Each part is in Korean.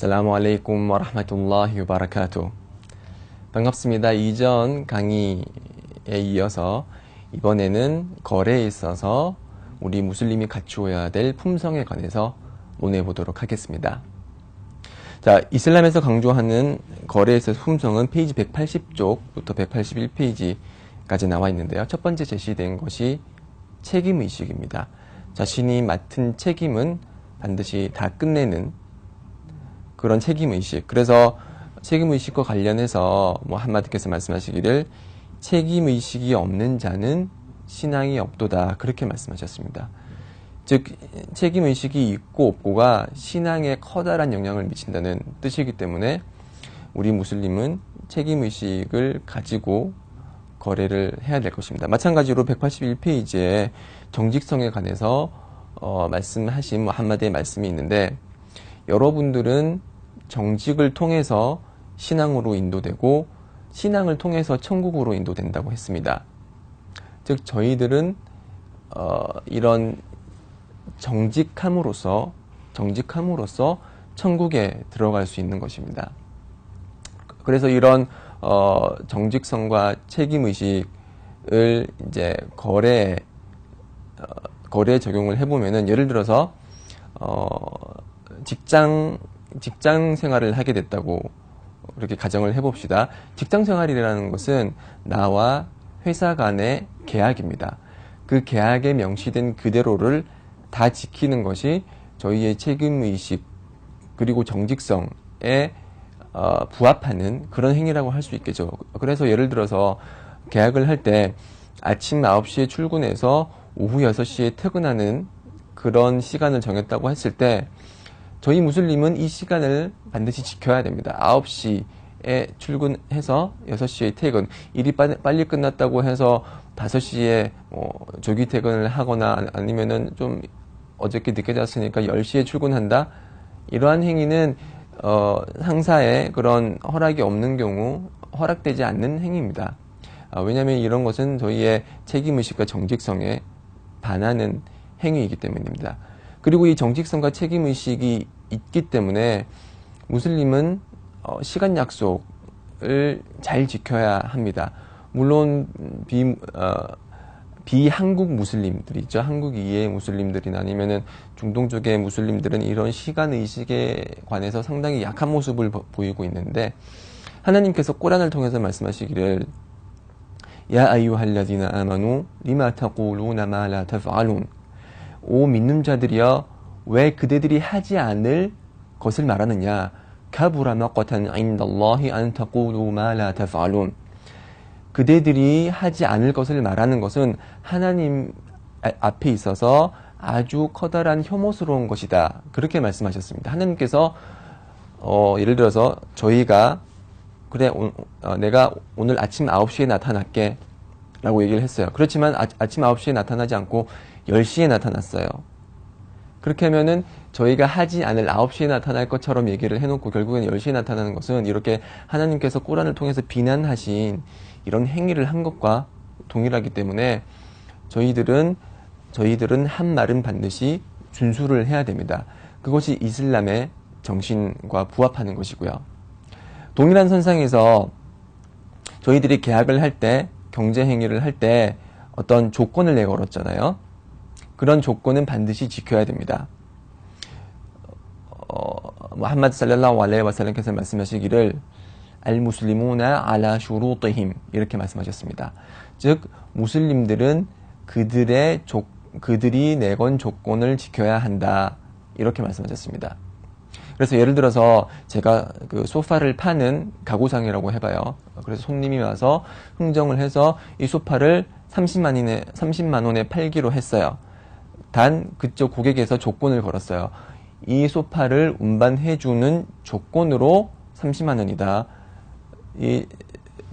아살라무 알레이쿰 와라흐마툴라히 와바라카투. 반갑습니다. 이전 강의에 이어서 이번에는 거래에 있어서 우리 무슬림이 갖추어야 될 품성에 관해서 논해 보도록 하겠습니다. 자, 이슬람에서 강조하는 거래에 있어서 품성은 페이지 180쪽부터 181페이지까지 나와 있는데요. 첫 번째 제시된 것이 책임의식입니다. 자신이 맡은 책임은 반드시 다 끝내는 그런 책임의식. 그래서 책임의식과 관련해서 한마디께서 말씀하시기를 책임의식이 없는 자는 신앙이 없도다. 그렇게 말씀하셨습니다. 즉 책임의식이 있고 없고가 신앙에 커다란 영향을 미친다는 뜻이기 때문에 우리 무슬림은 책임의식을 가지고 거래를 해야 될 것입니다. 마찬가지로 181페이지에 정직성에 관해서 말씀하신 한마디의 말씀이 있는데, 여러분들은 정직을 통해서 신앙으로 인도되고 신앙을 통해서 천국으로 인도된다고 했습니다. 즉 저희들은 이런 정직함으로써 천국에 들어갈 수 있는 것입니다. 그래서 이런 정직성과 책임의식을 이제 거래에 적용을 해보면은, 예를 들어서 직장 생활을 하게 됐다고 그렇게 가정을 해봅시다. 직장 생활이라는 것은 나와 회사 간의 계약입니다. 그 계약에 명시된 그대로를 다 지키는 것이 저희의 책임의식 그리고 정직성에 부합하는 그런 행위라고 할 수 있겠죠. 그래서 예를 들어서 계약을 할 때 아침 9시에 출근해서 오후 6시에 퇴근하는 그런 시간을 정했다고 했을 때, 저희 무슬림은 이 시간을 반드시 지켜야 됩니다. 9시에 출근해서 6시에 퇴근. 일이 빨리 끝났다고 해서 5시에 조기 퇴근을 하거나 아니면은 좀 어저께 늦게 잤으니까 10시에 출근한다. 이러한 행위는 상사의 그런 허락이 없는 경우 허락되지 않는 행위입니다. 왜냐하면 이런 것은 저희의 책임의식과 정직성에 반하는 행위이기 때문입니다. 그리고 이 정직성과 책임의식이 있기 때문에 무슬림은 시간 약속을 잘 지켜야 합니다. 물론 비한국 무슬림들 있죠. 한국 이외의 무슬림들이나 아니면은 중동 쪽의 무슬림들은 이런 시간의식에 관해서 상당히 약한 모습을 보이고 있는데, 하나님께서 꾸란을 통해서 말씀하시기를 야 아이유할라디나 아마누 리마 타꿀루나 마 라 타프알룬. 오 믿는 자들이여, 왜 그대들이 하지 않을 것을 말하느냐. 카부라 마qqatan 인달라히 안 타꿀루 마 라 타프알룬. 그대들이 하지 않을 것을 말하는 것은 하나님 앞에 있어서 아주 커다란 혐오스러운 것이다. 그렇게 말씀하셨습니다. 하나님께서 예를 들어서 저희가 그래 내가 오늘 아침 9시에 나타날게 라고 얘기를 했어요. 그렇지만 아침 9시에 나타나지 않고 10시에 나타났어요. 그렇게 하면은 저희가 하지 않을 9시에 나타날 것처럼 얘기를 해놓고 결국엔 10시에 나타나는 것은 이렇게 하나님께서 꾸란을 통해서 비난하신 이런 행위를 한 것과 동일하기 때문에 저희들은 한 말은 반드시 준수를 해야 됩니다. 그것이 이슬람의 정신과 부합하는 것이고요. 동일한 선상에서 저희들이 계약을 할 때, 경제 행위를 할 때 어떤 조건을 내걸었잖아요. 그런 조건은 반드시 지켜야 됩니다. 무함마드 살랄라후 알레이히 와살람께서 말씀하시기를 알무슬리무나 알라 슈루티힘, 이렇게 말씀하셨습니다. 즉 무슬림들은 그들이 내건 조건을 지켜야 한다, 이렇게 말씀하셨습니다. 그래서 예를 들어서 제가 그 소파를 파는 가구상이라고 해봐요. 그래서 손님이 와서 흥정을 해서 이 소파를 30만 원에 팔기로 했어요. 단 그쪽 고객에서 조건을 걸었어요. 이 소파를 운반해주는 조건으로 30만 원이다. 이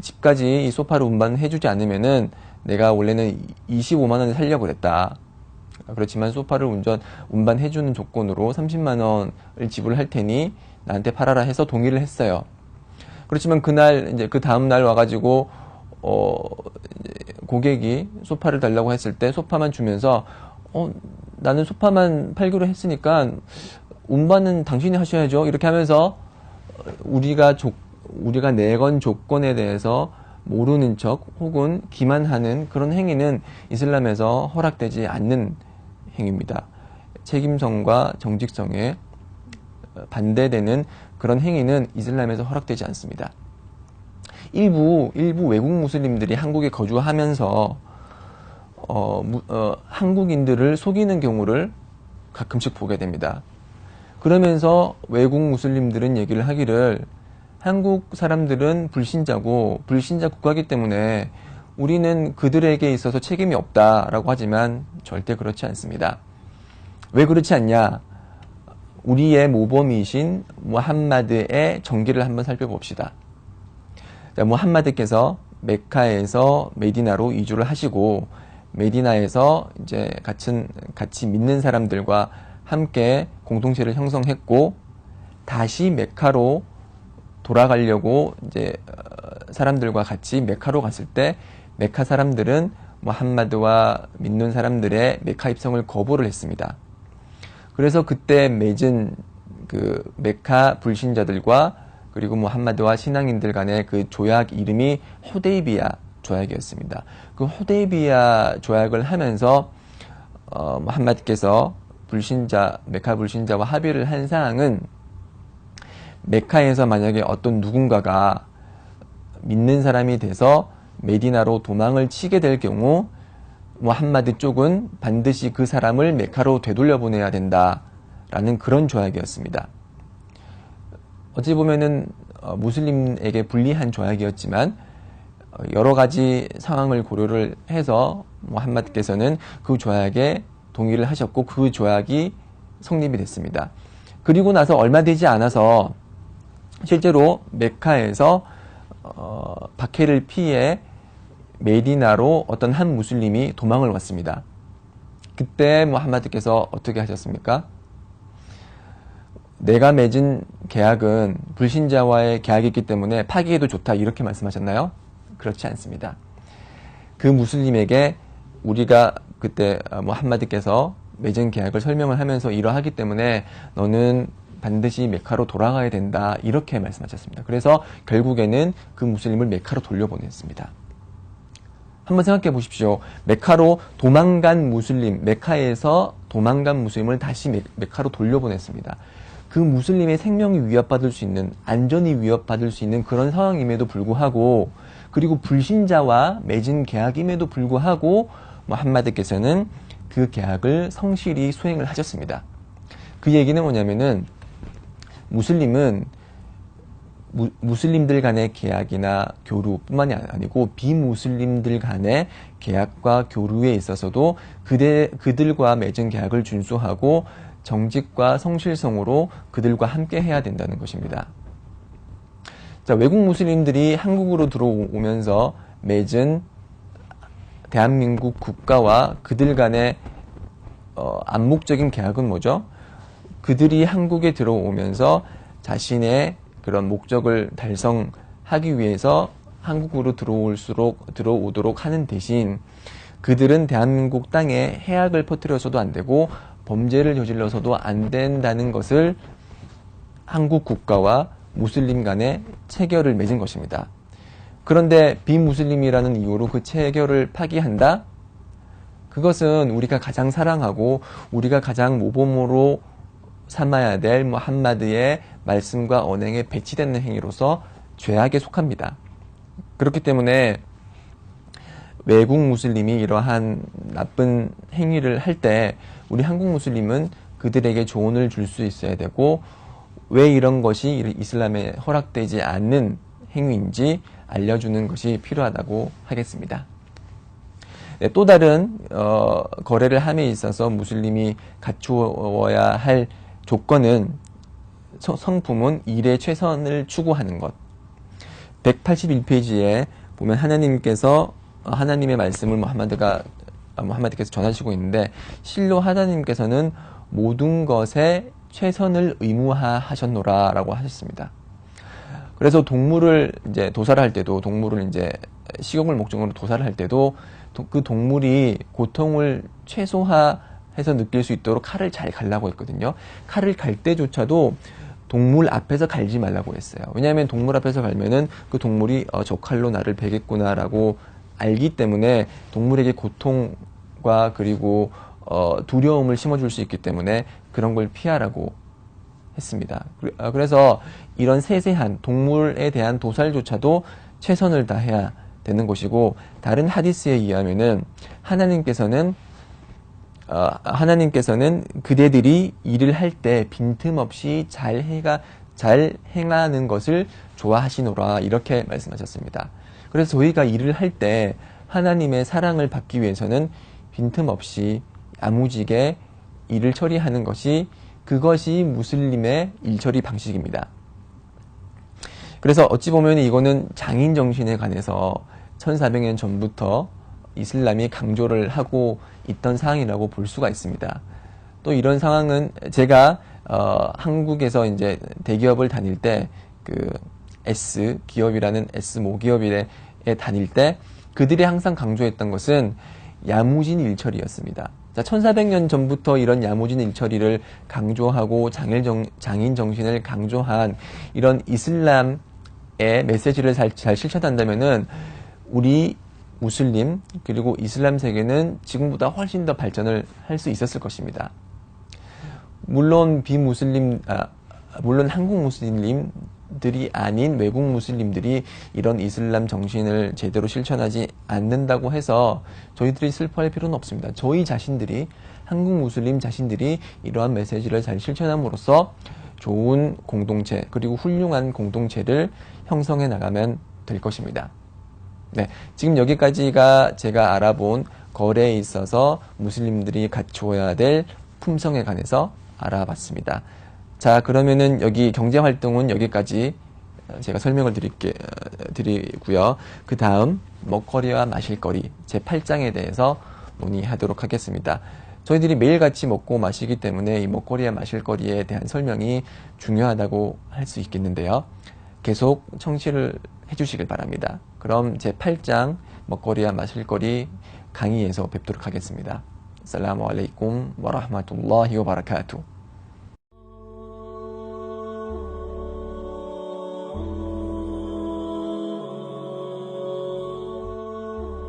집까지 이 소파를 운반해주지 않으면은 내가 원래는 25만 원에 살려고 그랬다. 그렇지만 소파를 운반해주는 조건으로 30만 원을 지불할 테니 나한테 팔아라 해서 동의를 했어요. 그렇지만 이제 그 다음날 와가지고, 고객이 소파를 달라고 했을 때 소파만 주면서, 나는 소파만 팔기로 했으니까 운반은 당신이 하셔야죠. 이렇게 하면서 우리가 내건 조건에 대해서 모르는 척 혹은 기만하는 그런 행위는 이슬람에서 허락되지 않는 행위입니다. 책임성과 정직성에 반대되는 그런 행위는 이슬람에서 허락되지 않습니다. 일부 외국 무슬림들이 한국에 거주하면서 한국인들을 속이는 경우를 가끔씩 보게 됩니다. 그러면서 외국 무슬림들은 얘기를 하기를 한국 사람들은 불신자고 불신자 국가이기 때문에 우리는 그들에게 있어서 책임이 없다라고 하지만 절대 그렇지 않습니다. 왜 그렇지 않냐? 우리의 모범이신 무함마드의 전기를 한번 살펴봅시다. 자, 무함마드께서 메카에서 메디나로 이주를 하시고 메디나에서 이제 같이 믿는 사람들과 함께 공동체를 형성했고 다시 메카로 돌아가려고 이제 사람들과 같이 메카로 갔을 때 메카 사람들은 무함마드와 믿는 사람들의 메카 입성을 거부를 했습니다. 그래서 그때 맺은 그 메카 불신자들과 그리고 무함마드와 신앙인들 간의 그 조약 이름이 호데이비야 조약이었습니다. 그 호데이비야 조약을 하면서 무함마드께서 메카 불신자와 합의를 한 사항은 메카에서 만약에 어떤 누군가가 믿는 사람이 돼서 메디나로 도망을 치게 될 경우 무함마드 쪽은 반드시 그 사람을 메카로 되돌려보내야 된다라는 그런 조약이었습니다. 어찌 보면은 무슬림에게 불리한 조약이었지만 여러 가지 상황을 고려를 해서 무함마드께서는 그 조약에 동의를 하셨고 그 조약이 성립이 됐습니다. 그리고 나서 얼마 되지 않아서 실제로 메카에서 박해를 피해 메디나로 어떤 한 무슬림이 도망을 왔습니다. 그때 무함마드께서 어떻게 하셨습니까? 내가 맺은 계약은 불신자와의 계약이기 때문에 파기해도 좋다 이렇게 말씀하셨나요? 그렇지 않습니다. 그 무슬림에게 우리가 그때 무함마드께서 맺은 계약을 설명을 하면서 이러하기 때문에 너는 반드시 메카로 돌아가야 된다 이렇게 말씀하셨습니다. 그래서 결국에는 그 무슬림을 메카로 돌려보냈습니다. 한번 생각해 보십시오. 메카로 도망간 무슬림, 메카에서 도망간 무슬림을 다시 메카로 돌려보냈습니다. 그 무슬림의 생명이 위협받을 수 있는, 안전이 위협받을 수 있는 그런 상황임에도 불구하고 그리고 불신자와 맺은 계약임에도 불구하고 무함마드께서는 그 계약을 성실히 수행을 하셨습니다. 그 얘기는 뭐냐면은 무슬림은 무슬림들 간의 계약이나 교류뿐만이 아니고 비무슬림들 간의 계약과 교류에 있어서도 그들과 맺은 계약을 준수하고 정직과 성실성으로 그들과 함께 해야 된다는 것입니다. 자, 외국 무슬림들이 한국으로 들어오면서 맺은 대한민국 국가와 그들 간의 암묵적인 계약은 뭐죠? 그들이 한국에 들어오면서 자신의 그런 목적을 달성하기 위해서 한국으로 들어오도록 하는 대신 그들은 대한민국 땅에 해악을 퍼뜨려서도 안 되고 범죄를 저질러서도 안 된다는 것을 한국 국가와 무슬림 간의 체결을 맺은 것입니다. 그런데 비무슬림이라는 이유로 그 체결을 파기한다? 그것은 우리가 가장 사랑하고 우리가 가장 모범으로 삼아야 될 무함마드의 말씀과 언행에 배치되는 행위로서 죄악에 속합니다. 그렇기 때문에 외국 무슬림이 이러한 나쁜 행위를 할 때 우리 한국 무슬림은 그들에게 조언을 줄 수 있어야 되고 왜 이런 것이 이슬람에 허락되지 않는 행위인지 알려주는 것이 필요하다고 하겠습니다. 네, 또 다른 거래를 함에 있어서 무슬림이 갖추어야 할 조건은 성품은 일의 최선을 추구하는 것. 181페이지에 보면 하나님께서 하나님의 말씀을 무함마드께서 전하시고 있는데 실로 하나님께서는 모든 것에 최선을 의무화하셨노라 라고 하셨습니다. 그래서 동물을 이제 도살을 할 때도 동물을 이제 식용을 목적으로 도살을 할 때도 그 동물이 고통을 최소화해서 느낄 수 있도록 칼을 잘 갈라고 했거든요. 칼을 갈 때조차도 동물 앞에서 갈지 말라고 했어요. 왜냐하면 동물 앞에서 갈면은 그 동물이 저 칼로 나를 베겠구나라고 알기 때문에 동물에게 고통과 그리고 두려움을 심어줄 수 있기 때문에 그런 걸 피하라고 했습니다. 그래서 이런 세세한 동물에 대한 도살조차도 최선을 다해야 되는 것이고, 다른 하디스에 의하면은 하나님께서는 그대들이 일을 할 때 빈틈없이 잘 행하는 것을 좋아하시노라, 이렇게 말씀하셨습니다. 그래서 저희가 일을 할 때 하나님의 사랑을 받기 위해서는 빈틈없이 야무지게 일을 처리하는 그것이 무슬림의 일처리 방식입니다. 그래서 어찌 보면 이거는 장인 정신에 관해서 1400년 전부터 이슬람이 강조를 하고 있던 사항이라고 볼 수가 있습니다. 또 이런 상황은 제가 한국에서 이제 대기업을 다닐 때 그 S 기업이라는 S 모기업에 다닐 때 그들이 항상 강조했던 것은 야무진 일처리였습니다. 자, 1400년 전부터 이런 야무진 일처리를 강조하고 장인 정신을 강조한 이런 이슬람의 메시지를 잘 실천한다면은 우리 무슬림 그리고 이슬람 세계는 지금보다 훨씬 더 발전을 할 수 있었을 것입니다. 물론 물론 한국 무슬림들이 아닌 외국 무슬림들이 이런 이슬람 정신을 제대로 실천하지 않는다고 해서 저희들이 슬퍼할 필요는 없습니다. 저희 자신들이, 한국 무슬림 자신들이 이러한 메시지를 잘 실천함으로써 좋은 공동체 그리고 훌륭한 공동체를 형성해 나가면 될 것입니다. 네, 지금 여기까지가 제가 알아본 거래에 있어서 무슬림들이 갖추어야 될 품성에 관해서 알아봤습니다. 자, 그러면은 여기 경제활동은 여기까지 제가 설명을 드리고요. 그 다음 먹거리와 마실거리 제8장에 대해서 논의하도록 하겠습니다. 저희들이 매일같이 먹고 마시기 때문에 이 먹거리와 마실거리에 대한 설명이 중요하다고 할 수 있겠는데요. 계속 청취를 해주시길 바랍니다. 그럼 제8장 먹거리와 마실거리 강의에서 뵙도록 하겠습니다. 살라무 알레이쿰 와라흐마툴라히 와바라카투.